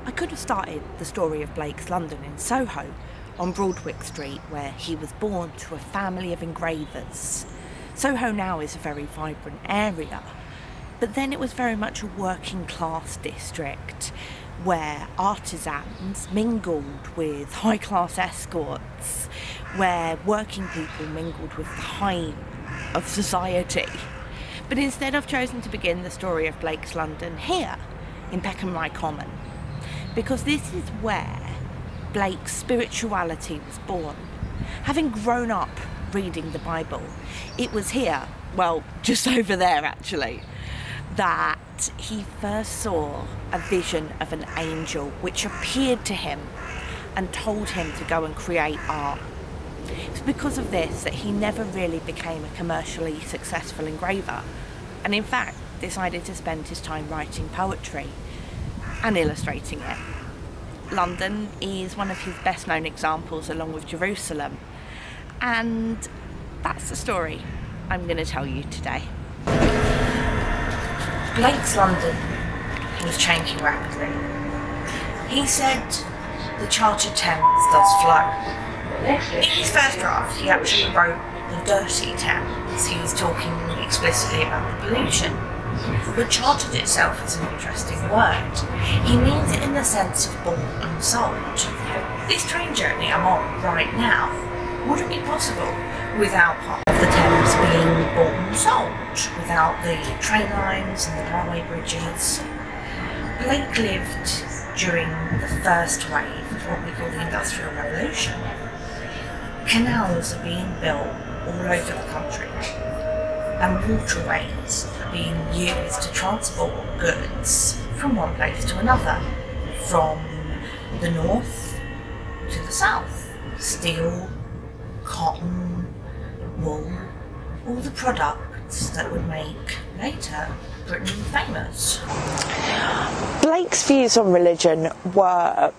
I could have started the story of Blake's London in Soho, on Broadwick Street, where he was born to a family of engravers. Soho now is a very vibrant area, but then it was very much a working class district where artisans mingled with high class escorts, where working people mingled with the high of society. But instead I've chosen to begin the story of Blake's London here, in Peckham Rye Common, because this is where Blake's spirituality was born. Having grown up reading the Bible, it was here, well, just over there actually, that he first saw a vision of an angel which appeared to him and told him to go and create art. It's because of this that he never really became a commercially successful engraver, and in fact decided to spend his time writing poetry and illustrating it. London is one of his best known examples, along with Jerusalem, and that's the story I'm going to tell you today. Blake's London was changing rapidly. He said the chartered Thames does flow. In his first draft he actually wrote the dirty Thames. He was talking explicitly about the pollution. But chartered itself is an interesting word. He means it in the sense of bought and sold. This train journey I'm on right now wouldn't be possible without part of the Thames being bought and sold, without the train lines and the railway bridges. Blake lived during the first wave of what we call the Industrial Revolution. Canals are being built all over the country, and waterways are being used to transport goods from one place to another, from the north to the south. Steel, cotton, wool, all the products that would make later Britain famous. Blake's views on religion were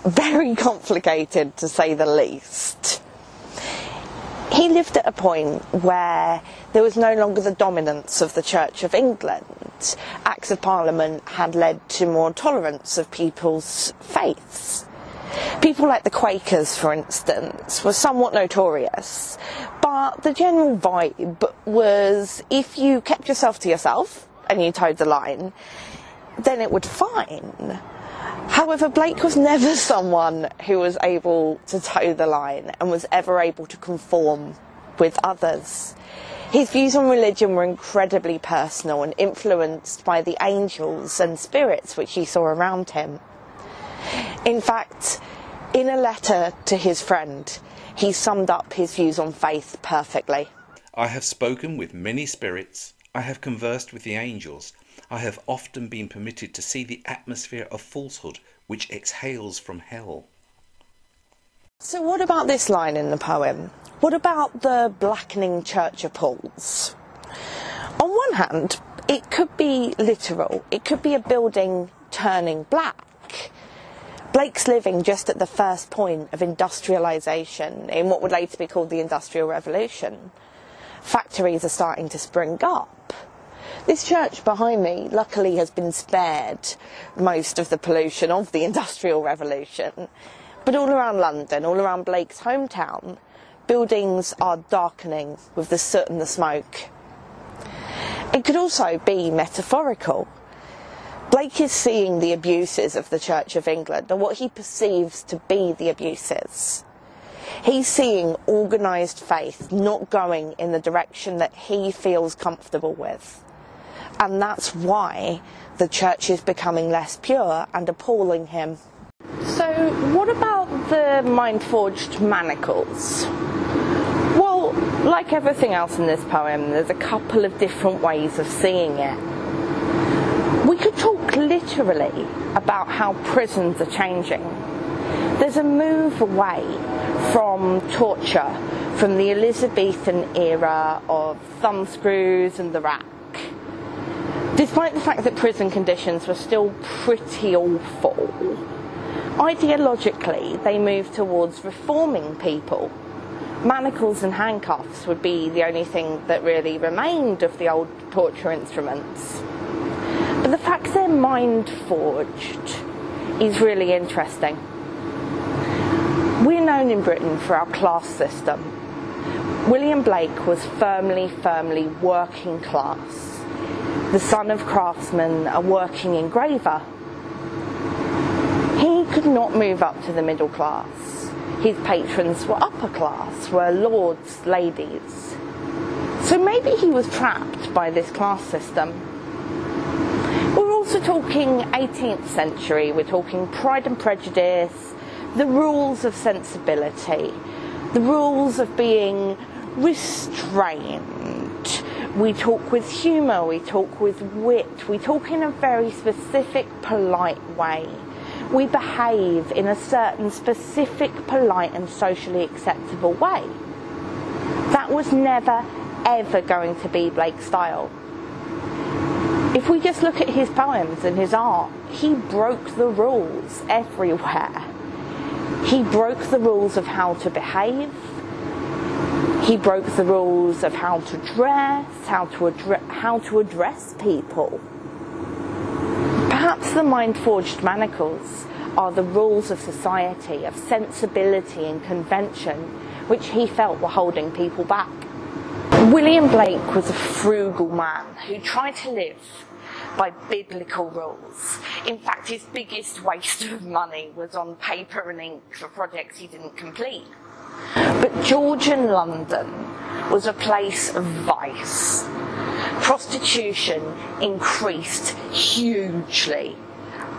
very complicated, to say the least. He lived at a point where there was no longer the dominance of the Church of England. Acts of Parliament had led to more tolerance of people's faiths. People like the Quakers, for instance, were somewhat notorious, but the general vibe was if you kept yourself to yourself and you towed the line, then it would fine. However, Blake was never someone who was able to toe the line and was ever able to conform with others. His views on religion were incredibly personal and influenced by the angels and spirits which he saw around him. In fact, in a letter to his friend, he summed up his views on faith perfectly. I have spoken with many spirits. I have conversed with the angels. I have often been permitted to see the atmosphere of falsehood which exhales from hell. So what about this line in the poem? What about the blackening church appalls? On one hand, it could be literal. It could be a building turning black. Blake's living just at the first point of industrialisation in what would later be called the Industrial Revolution. Factories are starting to spring up. This church behind me luckily has been spared most of the pollution of the Industrial Revolution. But all around London, all around Blake's hometown, buildings are darkening with the soot and the smoke. It could also be metaphorical. Blake is seeing the abuses of the Church of England, and what he perceives to be the abuses. He's seeing organised faith not going in the direction that he feels comfortable with. And that's why the church is becoming less pure and appalling him. So what about the mind-forged manacles? Well, like everything else in this poem, there's a couple of different ways of seeing it. We could talk literally about how prisons are changing. There's a move away from torture, from the Elizabethan era of thumbscrews and the rack. Despite the fact that prison conditions were still pretty awful, ideologically they moved towards reforming people. Manacles and handcuffs would be the only thing that really remained of the old torture instruments. But the fact they're mind-forged is really interesting. We're known in Britain for our class system. William Blake was firmly working class. The son of craftsmen, a working engraver. He could not move up to the middle class. His patrons were upper class, were lords, ladies. So maybe he was trapped by this class system. We're also talking 18th century, we're talking Pride and Prejudice, the rules of sensibility, the rules of being restrained. We talk with humour, we talk with wit, we talk in a very specific, polite way. We behave in a certain specific, polite and socially acceptable way. That was never, ever going to be Blake's style. If we just look at his poems and his art, he broke the rules everywhere. He broke the rules of how to behave. He broke the rules of how to dress, how to address people. Perhaps the mind-forged manacles are the rules of society, of sensibility and convention, which he felt were holding people back. William Blake was a frugal man who tried to live by biblical rules. In fact, his biggest waste of money was on paper and ink for projects he didn't complete. But Georgian London was a place of vice. Prostitution increased hugely,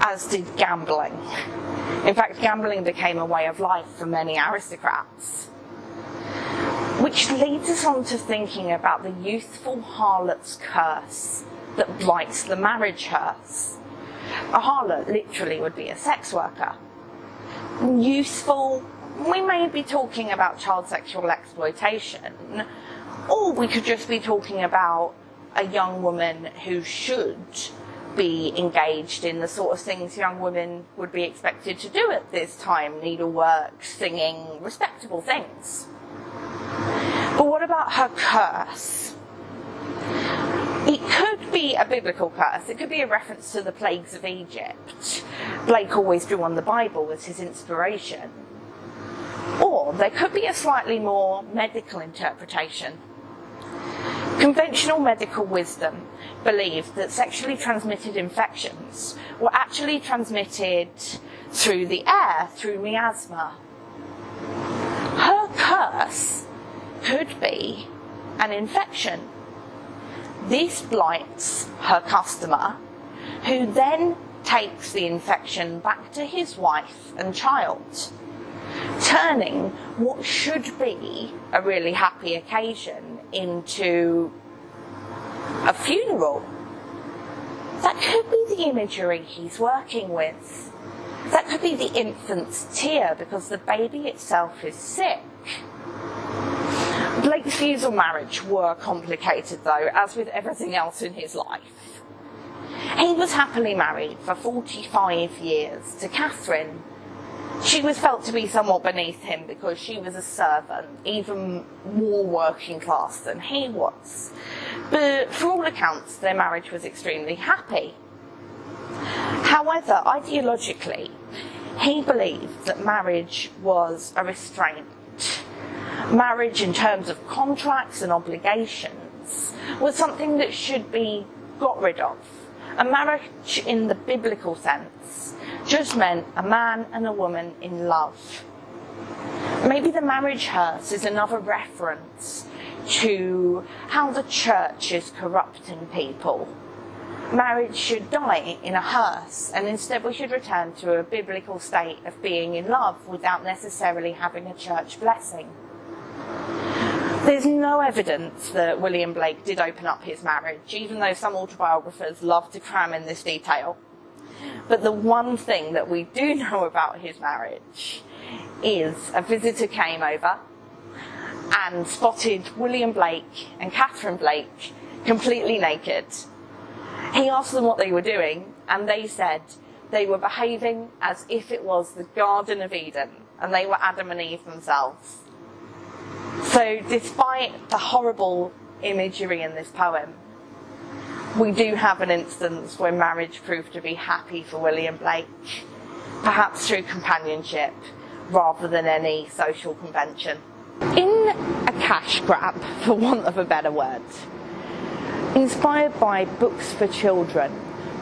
as did gambling. In fact, gambling became a way of life for many aristocrats. Which leads us on to thinking about the youthful harlot's curse that blights the marriage hearse. A harlot literally would be a sex worker. Useful, we may be talking about child sexual exploitation, or we could just be talking about a young woman who should be engaged in the sort of things young women would be expected to do at this time: needlework, singing, respectable things. But what about her curse? It could be a biblical curse. It could be a reference to the plagues of Egypt. Blake always drew on the Bible as his inspiration. Or there could be a slightly more medical interpretation. Conventional medical wisdom believed that sexually transmitted infections were actually transmitted through the air, through miasma. Her curse could be an infection. This blights her customer, who then takes the infection back to his wife and child, turning what should be a really happy occasion into a funeral. That could be the imagery he's working with. That could be the infant's tear because the baby itself is sick. Blake's views on marriage were complicated though, as with everything else in his life. He was happily married for 45 years to Catherine. She was felt to be somewhat beneath him because she was a servant, even more working class than he was. But for all accounts, their marriage was extremely happy. However, ideologically, he believed that marriage was a restraint. Marriage, in terms of contracts and obligations, was something that should be got rid of. A marriage in the biblical sense just meant a man and a woman in love. Maybe the marriage hearse is another reference to how the church is corrupting people. Marriage should die in a hearse, and instead we should return to a biblical state of being in love without necessarily having a church blessing. There's no evidence that William Blake did open up his marriage, even though some autobiographers love to cram in this detail. But the one thing that we do know about his marriage is a visitor came over and spotted William Blake and Catherine Blake completely naked. He asked them what they were doing, and they said they were behaving as if it was the Garden of Eden, and they were Adam and Eve themselves. So despite the horrible imagery in this poem, we do have an instance where marriage proved to be happy for William Blake. perhaps through companionship rather than any social convention. In a cash grab, for want of a better word, inspired by books for children,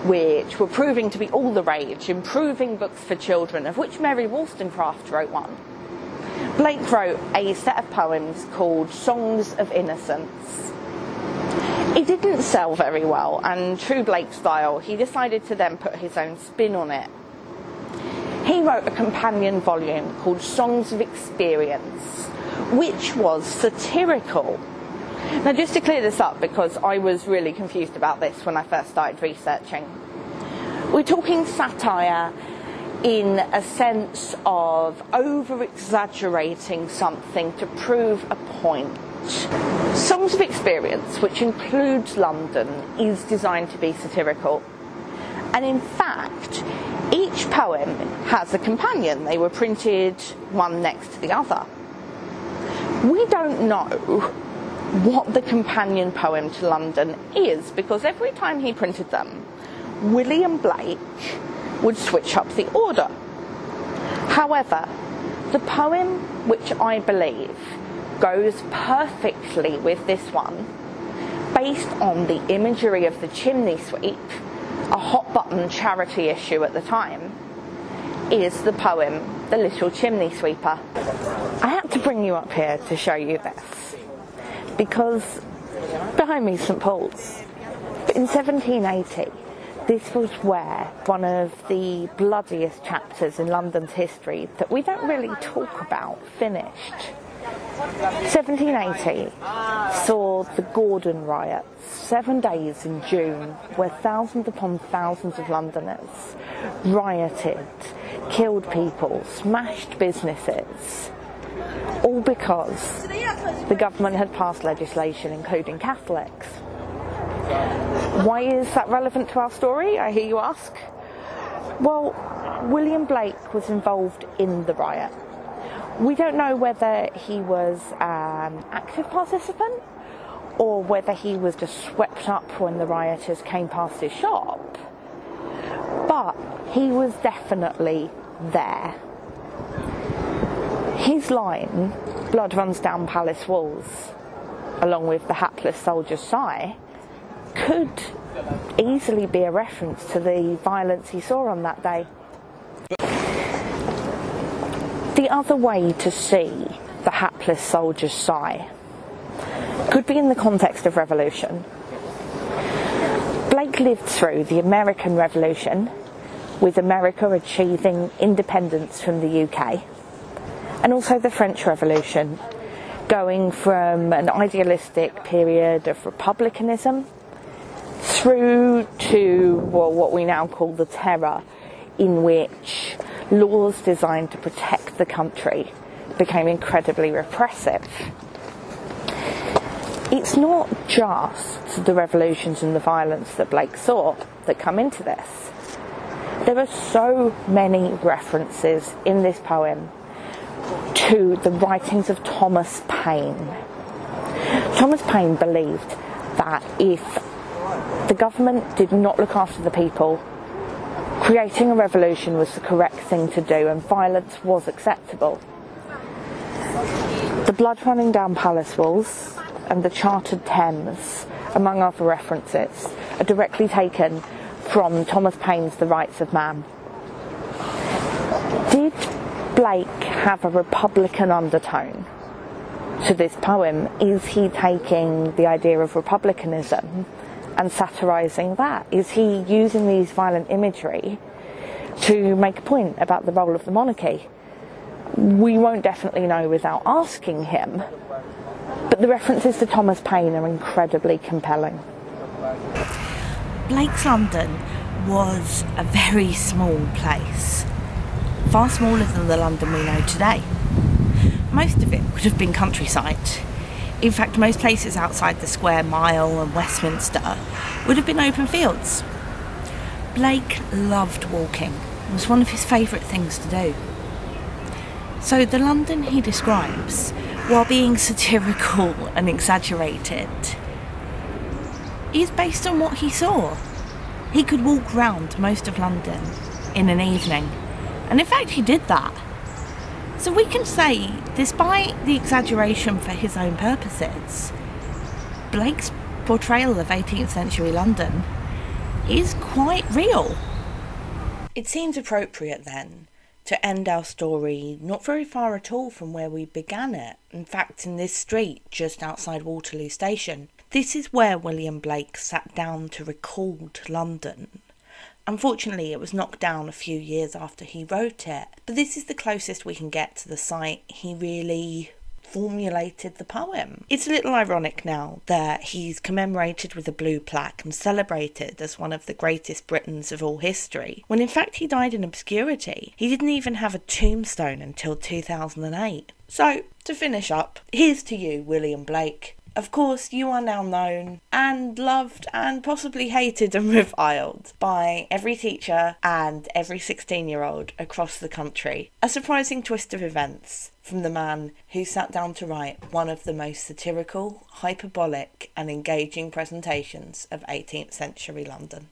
which were proving to be all the rage, improving books for children, of which Mary Wollstonecraft wrote one, Blake wrote a set of poems called Songs of Innocence. It didn't sell very well, and true Blake style, he decided to then put his own spin on it. He wrote a companion volume called Songs of Experience, which was satirical. Now, just to clear this up, because I was really confused about this when I first started researching, we're talking satire in a sense of over-exaggerating something to prove a point. Songs of Experience, which includes London, is designed to be satirical. And in fact, each poem has a companion. They were printed one next to the other. We don't know what the companion poem to London is, because every time he printed them, William Blake would switch up the order. However, the poem which I believe goes perfectly with this one, based on the imagery of the chimney sweep, a hot button charity issue at the time, is the poem The Little Chimney Sweeper. I had to bring you up here to show you this, because behind me is St Paul's. But in 1780, this was where one of the bloodiest chapters in London's history that we don't really talk about finished. 1780 saw the Gordon riots, 7 days in June, where thousands upon thousands of Londoners rioted, killed people, smashed businesses, all because the government had passed legislation including Catholics. Why is that relevant to our story, I hear you ask? Well, William Blake was involved in the riot. We don't know whether he was an active participant or whether he was just swept up when the rioters came past his shop, but he was definitely there. His line, "Blood runs down palace walls," along with the hapless soldier's sigh, could easily be a reference to the violence he saw on that day. The other way to see the hapless soldier's sigh could be in the context of revolution. Blake lived through the American Revolution, with America achieving independence from the UK, and also the French Revolution, going from an idealistic period of republicanism through to, well, what we now call the Terror, in which laws designed to protect the country became incredibly repressive. It's not just the revolutions and the violence that Blake saw that come into this. There are so many references in this poem to the writings of Thomas Paine. Thomas Paine believed that if the government did not look after the people, creating a revolution was the correct thing to do and violence was acceptable. The blood running down palace walls and the chartered Thames, among other references, are directly taken from Thomas Paine's The Rights of Man. Did Blake have a republican undertone to this poem? Is he taking the idea of republicanism and satirising that? Is he using these violent imagery to make a point about the role of the monarchy? We won't definitely know without asking him, but the references to Thomas Paine are incredibly compelling. Blake's London was a very small place, far smaller than the London we know today. Most of it would have been countryside. In fact, most places outside the Square Mile and Westminster would have been open fields. Blake loved walking. It was one of his favourite things to do. So the London he describes, while being satirical and exaggerated, is based on what he saw. He could walk round most of London in an evening And in fact, he did that. So we can say, despite the exaggeration for his own purposes, Blake's portrayal of 18th century London is quite real. It seems appropriate then to end our story not very far at all from where we began it. In fact, in this street just outside Waterloo Station. This is where William Blake sat down to record London. Unfortunately, it was knocked down a few years after he wrote it, but this is the closest we can get to the site he really formulated the poem. It's a little ironic now that he's commemorated with a blue plaque and celebrated as one of the greatest Britons of all history, when in fact he died in obscurity. He didn't even have a tombstone until 2008. So, to finish up, here's to you, William Blake. Of course, you are now known and loved and possibly hated and reviled by every teacher and every 16-year-old across the country. A surprising twist of events from the man who sat down to write one of the most satirical, hyperbolic and engaging presentations of 18th century London.